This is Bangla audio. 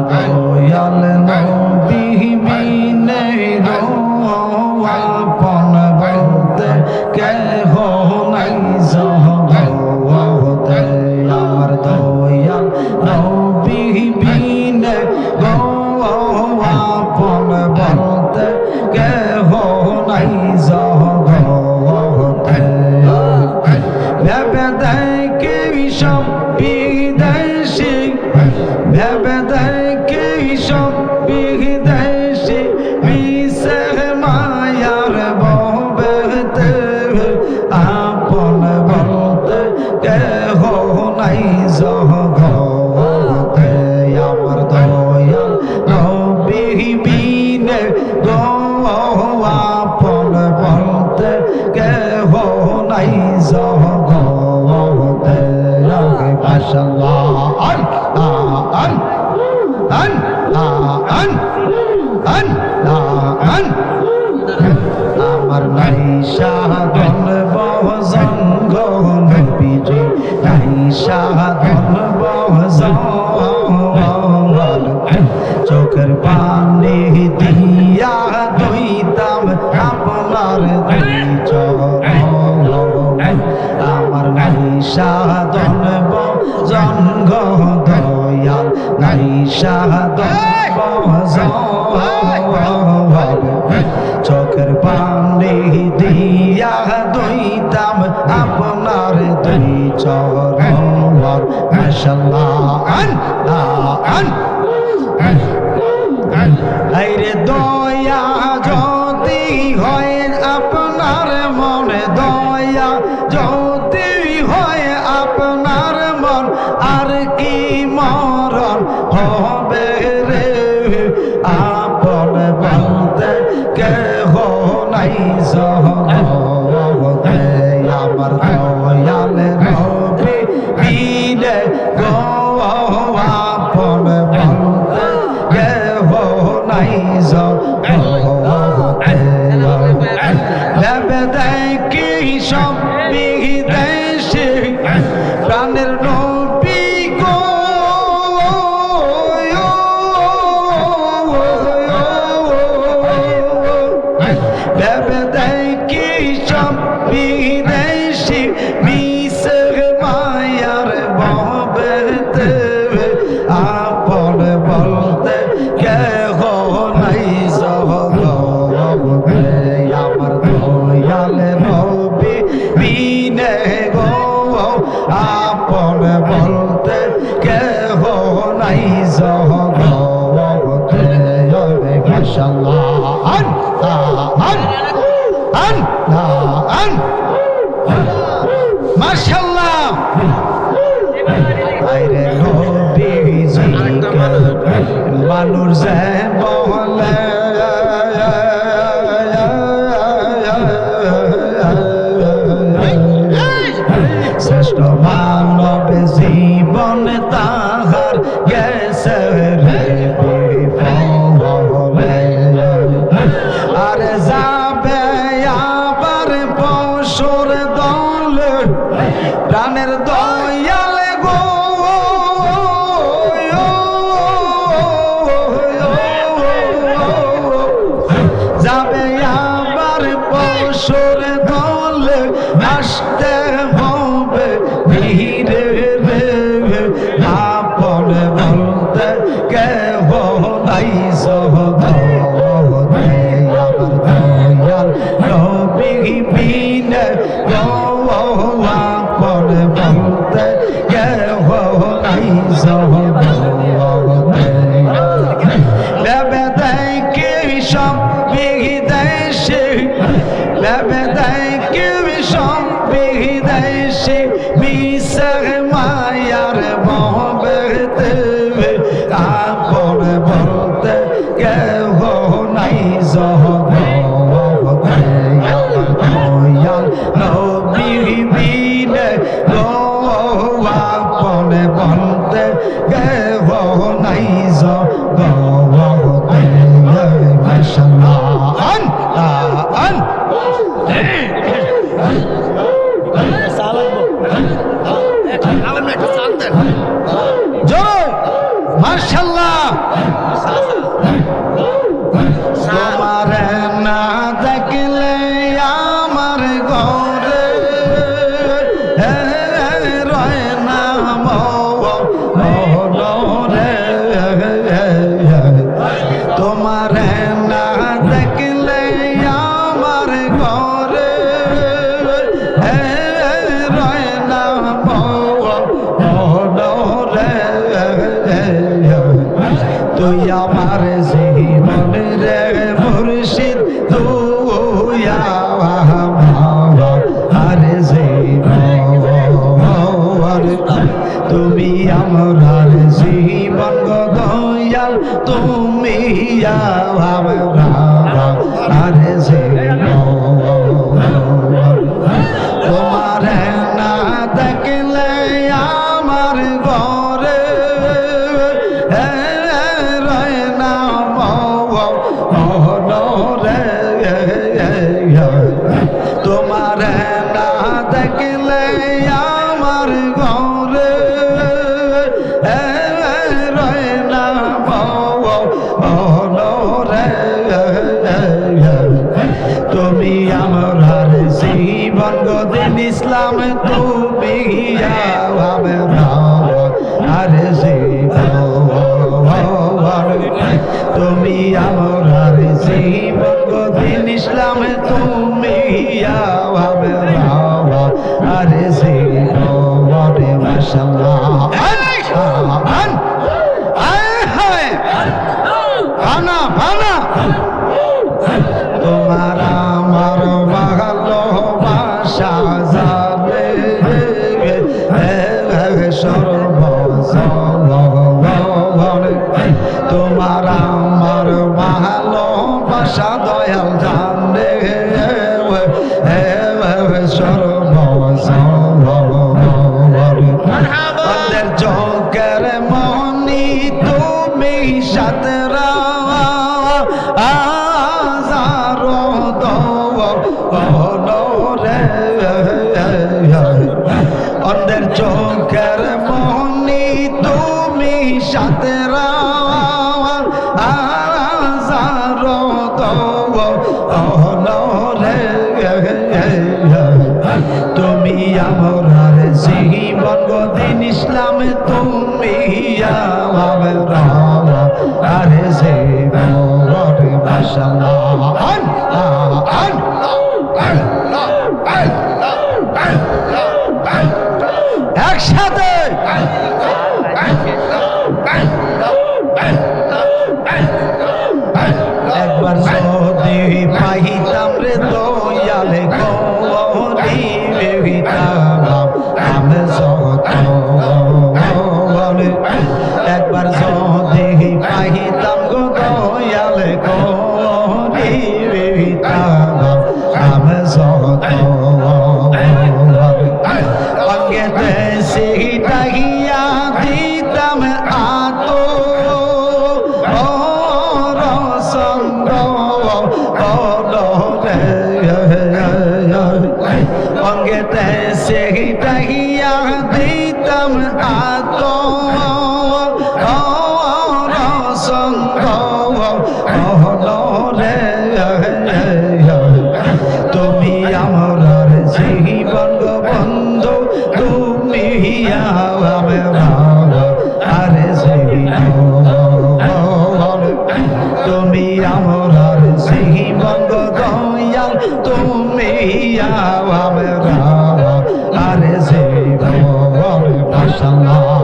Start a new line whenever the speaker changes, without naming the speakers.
দয়াল নবী বিনে গো আপন বলতে কেহ নাই জগতে আমার দয়াল নবী বিনে গো আপন বলতে কেহ নাই জগতে ভেবে দেখি সব বিদেশি ভেবে দেখি সব বিদেশি বিষে মায়ার ববেতে আপন বলতে কেহ নাই জগতে আমার দয়াল নবী বিনে গো আপন বলতে কেহ নাই জগতে মাশাআল্লাহ আমার নাই সাধন বহজন গো নবীজি নাই সাধন বহজন চোখের পানি দিয়া দইতাম আপনার দুই চরণ আমার নাই সাধন বহজন গো দয়াল নাই সাধন বহজন চোখের পানি দিয়া দইতাম আপনার দুই চরণ মাশাআল্লাহ আইরে দয়া যদি হয় আপনার মনে দয়া যদি হয় আপনার মন আর কি মরণ হবে রে আপন বলতে কেহ নাই জগতে আমার দয়াল নবী বিনে গো আপন বলতে কেহ নাই জগতে ভেবে দেখি সব বিদেশি প্রাণের নবী গো ভেবে দেখি সব বিদেশি বিষে মায়ার ববেতে আপন বলতে কেহ নাই জগতে আমার দয়াল নবী বিনে গো আপন বলতে কেহ নাই জগতে মাশাআল্লাহ মাশাআল্লাহ আইরে নবীজিকে মানুষ যে বলে শ্রেষ্ঠ মানব জীবন তাহার গেছে রে বিফলে আর যাবে আবার পশুর দল প্রাণের দয়াল গো যাবে আবার পশুর দল আসতে হবে ধীরে রে আপন বলতে কেহ নাই জগতে আমার দয়াল নবী বিনে গো আপন বলতে কেহ নাই জগতে ভেবে দেখি সব বিদেশি ভেবে দেখি সব বিদেশি বিষে মায়ার ববেতে আপন বলতে কেহ নাই জগতে আমার দয়াল নবী বিনে গো আপন বলতে কেহ নাই জগতে মাশাআল্লাহ মাশাআল্লাহ তুই আমার জীবনের মুর্শিদ তুই আমার জীবন তুমি আমার জীবন গো দয়াল তুমি আমার জীবন তোমার না দেখলে আমার ঘরে রয় না মরে তোমার না দেখলে আমার ঘরে রয় না মরে তুমি আমার জীবন গদিন ইসলাম তুমি আর জীবন তুমি আমার জীবন গদিন ইসলাম তুমি আর জীবন মাশাআল্লাহ ভানা ভানা তোমার আমার ভালোবাসা জানে সর্বজনে তোমার আমার ভালোবাসা দয়াল জানে সর্বজনে চোখের মনি তুমি সাতরা অন্ধের চোখের মনি তুমি সাতরা তুমি আমার জীবন গদিন ইসলাম তুমি আর জীবন মাশাআল্লাহ একসাথে একবার যদি পাইতাম রে দয়ালে গৌরী বেবিতাম আমি যত একবার যদি পাইতাম গো দয়ালে গৌরী বেবিতাম আমি যত অঙ্গেতে সিটাইয়া দিতাম আতো রসঙ্গ অঙ্গেতে সিটাইয়া দিতাম আতো রসঙ্গ তুমি আমার জীবন গো বন্ধু তুমি আর জীবন তুমি আমার জীবন গো দয়াল তুমি আর জীবন মাশাআল্লাহ